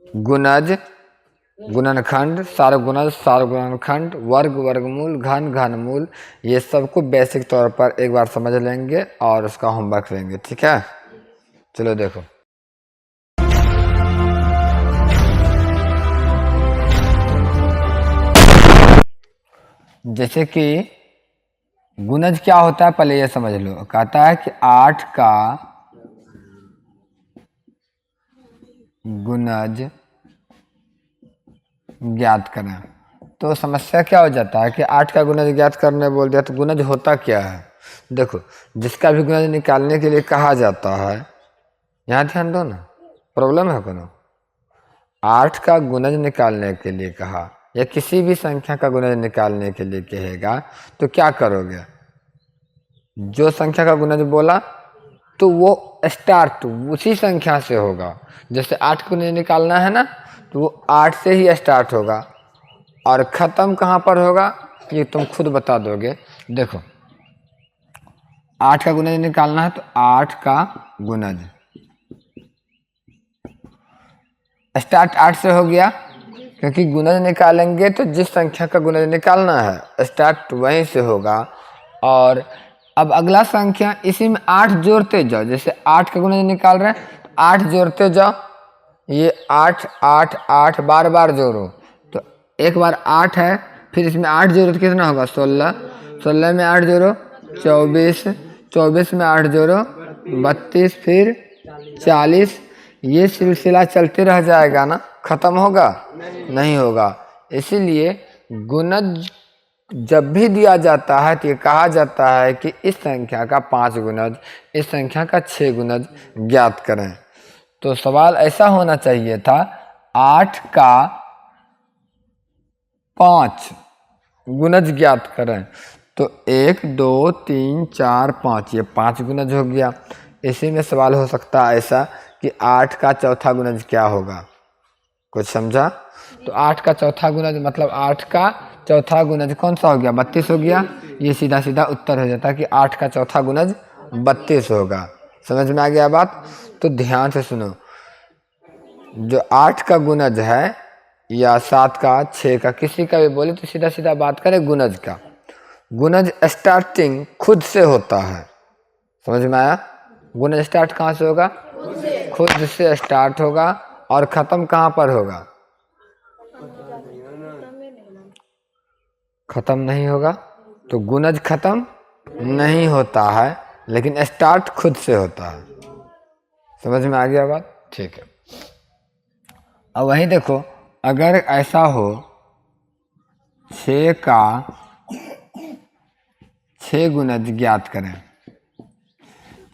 गुणज, गुणनखंड, सार्वगुणज, सार्वगुणनखंड, वर्ग, वर्गमूल, घन, घनमूल, ये सबको बेसिक तौर पर एक बार समझ लेंगे और उसका होमवर्क लेंगे। ठीक है, चलो देखो। जैसे कि गुणज क्या होता है पहले ये समझ लो। कहता है कि 8 का गुणज ज्ञात करें। तो समस्या क्या हो जाता है कि 8 का गुणज ज्ञात करने बोल दिया तो गुणज होता क्या है। देखो, जिसका भी गुणज निकालने के लिए कहा जाता है, यहाँ ध्यान दो ना, प्रॉब्लम है कोनो। 8 का गुणज निकालने के लिए कहा या किसी भी संख्या का गुणज निकालने के लिए कहेगा तो क्या करोगे। जो संख्या का गुणज बोला तो वो स्टार्ट उसी संख्या से होगा। जैसे 8 को निकालना है ना, तो वो 8 से ही स्टार्ट होगा और ख़त्म कहाँ पर होगा ये तुम खुद बता दोगे। देखो, 8 का गुणज निकालना है तो 8 का गुणज स्टार्ट 8 से हो गया, क्योंकि गुणज निकालेंगे तो जिस संख्या का गुणज निकालना है स्टार्ट वहीं से होगा। और अब अगला संख्या, इसी में 8 जोड़ते जाओ। जैसे 8 का गुणज निकाल रहे हैं तो 8 जोड़ते जाओ, ये 8 8 8 बार बार जोड़ो तो एक बार 8 है, फिर इसमें 8 जोड़ो तो कितना होगा 16, 16 में 8 जोड़ो 24, 24 में 8 जोड़ो 32, फिर 40। ये सिलसिला चलते रह जाएगा ना, खत्म होगा नहीं होगा। इसीलिए गुणज जब भी दिया जाता है तो ये कहा जाता है कि इस संख्या का 5 गुणज, इस संख्या का 6 गुणज ज्ञात करें। तो सवाल ऐसा होना चाहिए था, 8 का 5 गुणज ज्ञात करें। तो 1 2 3 4 5, ये 5 गुणज हो गया। इसी में सवाल हो सकता है ऐसा कि 8 का चौथा गुणज क्या होगा। कुछ समझा? तो 8 का चौथा गुणज मतलब 8 का चौथा गुणज कौन सा हो गया, 32 हो गया। ये सीधा सीधा उत्तर हो जाता कि 8 का चौथा गुणज 32 होगा। समझ में आ गया बात? तो ध्यान से सुनो, जो 8 का गुणज है या 7 का, 6 का, किसी का भी बोले तो सीधा सीधा बात करें गुणज का। गुणज स्टार्टिंग खुद से होता है। समझ में आया? गुणज स्टार्ट कहाँ से होगा? खुद से स्टार्ट होगा और खत्म कहाँ पर होगा? खत्म नहीं होगा। तो गुणज खत्म नहीं होता है, लेकिन स्टार्ट खुद से होता है। समझ में आ गया बात? ठीक है। अब वहीं देखो, अगर ऐसा हो 6 का 6 गुणज ज्ञात करें।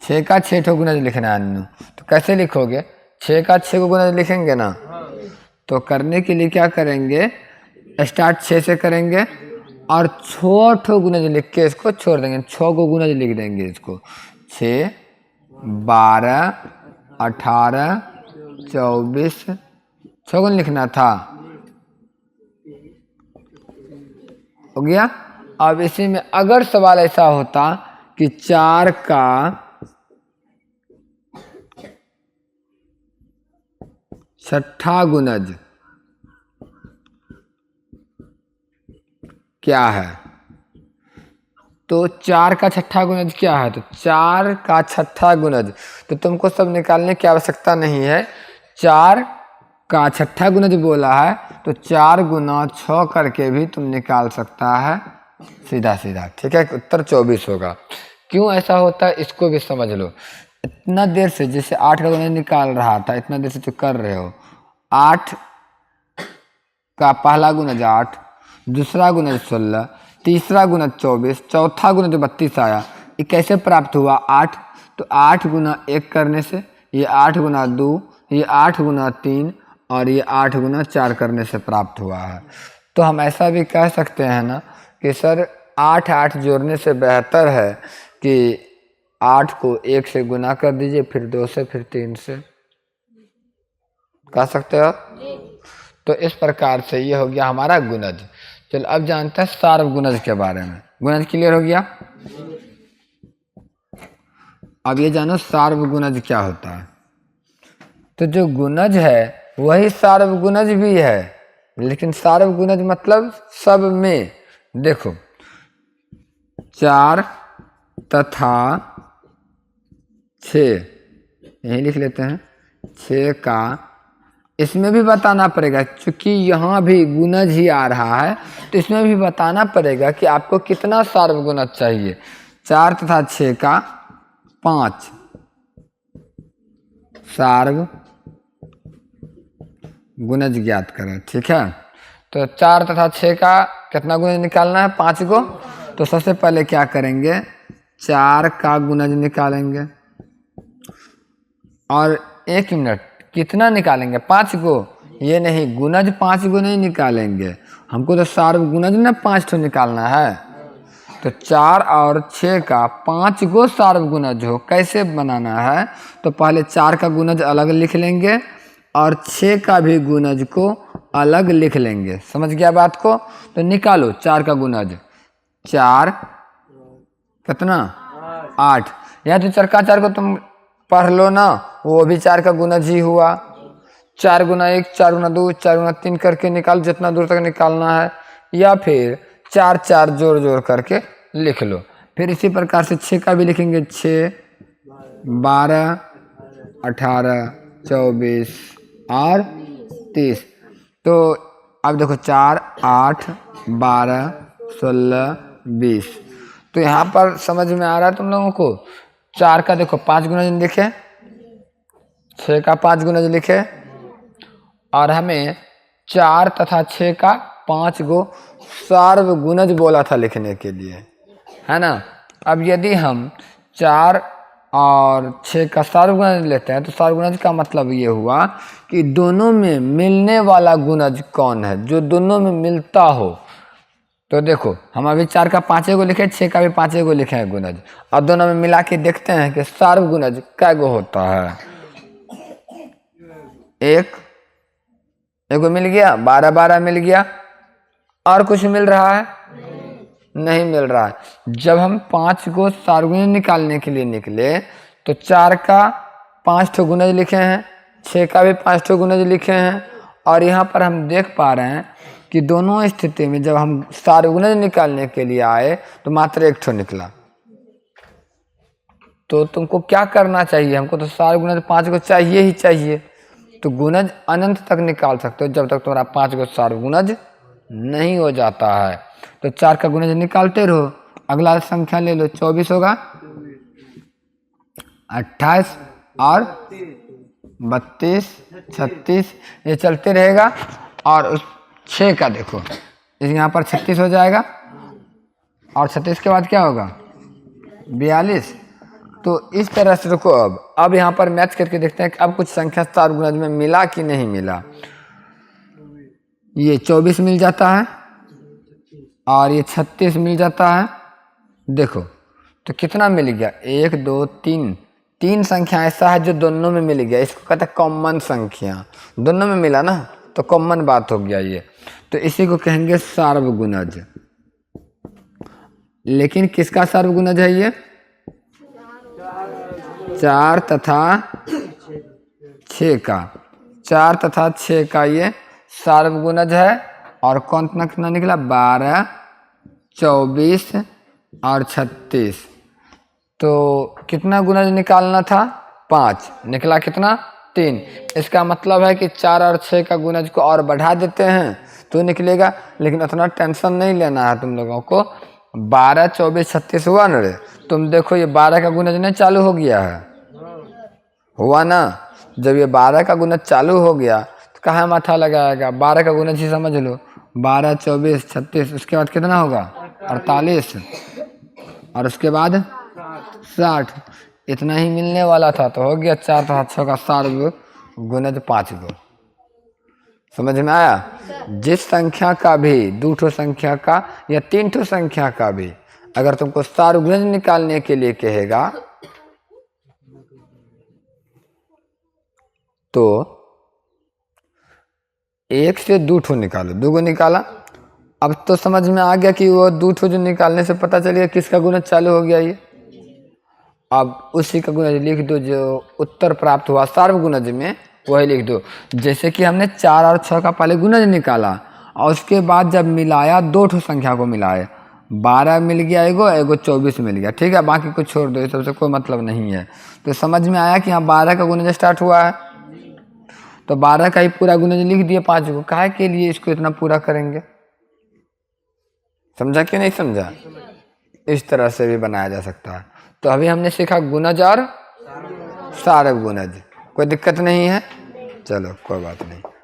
6 का 6 गुणज लिखना है अन्नू, तो कैसे लिखोगे? 6 का 6 गुणज लिखेंगे ना, तो करने के लिए क्या करेंगे, स्टार्ट 6 से करेंगे और 6 गुणज लिख के इसको छोड़ देंगे। 6 को गुणज लिख देंगे इसको। 6 12 18 24, 6 गुण लिखना था, हो गया। अब इसी में अगर सवाल ऐसा होता कि 4 का 6ठा गुणज क्या है, तो 4 का 6ठा गुणज क्या है, तो 4 का 6ठा गुणज तो तुमको सब निकालने की आवश्यकता नहीं है। 4 का 6ठा गुणज बोला है तो 4 गुना 6 करके भी तुम निकाल सकता है सीधा सीधा। ठीक है, उत्तर 24 होगा। क्यों ऐसा होता है इसको भी समझ लो। इतना देर से जैसे 8 का गुणज निकाल रहा था, इतना देर से तो कर रहे हो। 8 का पहला गुणज 8, दूसरा गुणज 16, तीसरा गुणज 24, चौथा गुणज 32 आया। ये कैसे प्राप्त हुआ? 8, तो 8 गुना 1 करने से, ये 8 गुना 2, ये 8 गुना 3 और ये 8 गुना 4 करने से प्राप्त हुआ है। तो हम ऐसा भी कह सकते हैं ना कि सर 8 8 जोड़ने से बेहतर है कि 8 को 1 से गुना कर दीजिए, फिर 2 से, फिर 3 से, कह सकते हो। तो इस प्रकार से ये हो गया हमारा गुणज। चलो अब जानते हैं सार्वगुणज के बारे में। गुणज क्लियर हो गया। अब ये जानो सार्वगुणज क्या होता है। तो जो गुणज है वही सार्वगुणज भी है, लेकिन सार्वगुणज मतलब सब में। देखो 4 तथा 6, यही लिख लेते हैं 6 का, इसमें भी बताना पड़ेगा क्योंकि यहाँ भी गुणज ही आ रहा है, तो इसमें भी बताना पड़ेगा कि आपको कितना सार्वगुणज चाहिए। 4 तथा 6 का 5 सार्वगुणज ज्ञात करें। ठीक है, तो 4 तथा 6 का कितना गुणज निकालना है? 5 को। तो सबसे पहले क्या करेंगे, 4 का गुणज निकालेंगे। और 1 मिनट, कितना निकालेंगे? 5 को? ये नहीं, गुणज 5 को नहीं निकालेंगे, हमको तो सार्वगुणज ना 5 तो निकालना है। तो 4 और 6 का 5 को सार्वगुणज हो, कैसे बनाना है? तो पहले 4 का गुणज अलग लिख लेंगे और 6 का भी गुणज को अलग लिख लेंगे। समझ गया बात को? तो निकालो 4 का गुणज। 4 कितना? 8। या तो 4 का 4 को तुम पढ़ लो ना, वो भी 4 का गुणज ही हुआ। 4 गुना 1, 4 गुना 2, 4 गुना 3 करके निकाल, जितना दूर तक निकालना है। या फिर 4 4 जोड़ जोड़ करके लिख लो। फिर इसी प्रकार से 6 का भी लिखेंगे। 6 12 18 24 और 30। तो अब देखो 4 8 12 16 20। तो यहाँ पर समझ में आ रहा है तुम लोगों को? 4 का देखो 5 गुणज लिखे, 6 का 5 गुणज लिखे, और हमें 4 तथा 6 का 5 को सार्वगुणज बोला था लिखने के लिए, है ना। अब यदि हम 4 और 6 का सार्वगुणज लेते हैं तो सार्वगुणज का मतलब ये हुआ कि दोनों में मिलने वाला गुणज कौन है, जो दोनों में मिलता हो। तो देखो हम अभी 4 का 5 को लिखे, 6 का भी 5 को लिखे हैं गुणज, और दोनों में मिला के देखते हैं कि सार्वगुणज कै गो होता है। एक को मिल गया, 12 12 मिल गया, और कुछ मिल रहा है? नहीं मिल रहा है। जब हम 5 को सार्वगुणज निकालने के लिए निकले तो 4 का 5 ठो गुणज लिखे हैं, 6 का भी 5 ठो गुणज लिखे हैं, और यहाँ पर हम देख पा रहे हैं कि दोनों स्थिति में जब हम सार्वगुणज निकालने के लिए आए तो मात्र 1 ठो निकला। तो तुमको क्या करना चाहिए? हमको तो सार्वगुणज 5 को चाहिए ही चाहिए। तो गुणज अनंत तक निकाल सकते हो जब तक तुम्हारा 5 को सार्वगुणज नहीं हो जाता है। तो 4 का गुणज निकालते रहो। अगला संख्या ले लो, 24 होगा, 28 और 32 36, ये चलते रहेगा। और उस 6 का देखो, इस यहाँ पर 36 हो जाएगा, और 36 के बाद क्या होगा? 42। तो इस तरह से रुको। अब यहाँ पर मैच करके देखते हैं कि अब कुछ संख्या सार्वगुणज में मिला कि नहीं मिला। ये 24 मिल जाता है और ये 36 मिल जाता है। देखो तो कितना मिल गया? 1 2 3, 3 संख्या ऐसा है जो दोनों में मिल गया। इसको कहते हैं कॉमन संख्या, दोनों में मिला ना, तो कॉमन बात हो गया ये। तो इसी को कहेंगे सार्वगुणज। लेकिन किसका सार्वगुणज है ये? 4 तथा 6 का। 4 तथा 6 का ये सार्वगुणज है। और कौन कितना निकला? 12 24 और 36। तो कितना गुणज निकालना था? 5। निकला कितना? 3। इसका मतलब है कि 4 और 6 का गुणज को और बढ़ा देते हैं तो निकलेगा। लेकिन उतना टेंशन नहीं लेना है तुम लोगों को। 12 24 36 हुआ ना रे? तुम देखो ये 12 का गुणज नहीं चालू हो गया है, हुआ ना। जब ये 12 का गुणज चालू हो गया तो कहाँ माथा लगाएगा? 12 का गुणज ही समझ लो, 12 24 36, उसके बाद कितना होगा? 48, और उसके बाद 60। इतना ही मिलने वाला था, तो हो गया 4 तथा 6 का सार्वगुणज 5 गो। समझ में आया? जिस संख्या का भी, 2 ठो संख्या का या 3 ठो संख्या का भी अगर तुमको सार्वगुणज निकालने के लिए कहेगा तो 1 से 2 ठो निकालो। 2 गो निकाला, अब तो समझ में आ गया कि वो 2 ठो जो निकालने से पता चलेगा किसका गुणज चालू हो गया ये। अब उसी का गुणज लिख दो जो उत्तर प्राप्त हुआ सार्वगुणज में, वही लिख दो। जैसे कि हमने 4 और 6 का पहले गुणज निकाला और उसके बाद जब मिलाया 2 ठो संख्या को मिलाए, 12 मिल गया एगो 24 मिल गया, ठीक है। बाकी को छोड़ दो, ये सबसे कोई मतलब नहीं है। तो समझ में आया कि यहाँ 12 का गुणज स्टार्ट हुआ है, तो 12 का ही पूरा गुणज लिख दिए 5 को। काहे के लिए इसको इतना पूरा करेंगे? समझा कि नहीं समझा? इस तरह से भी बनाया जा सकता है। तो अभी हमने सीखा गुणज और सारक गुणज, कोई दिक्कत नहीं है। चलो कोई बात नहीं।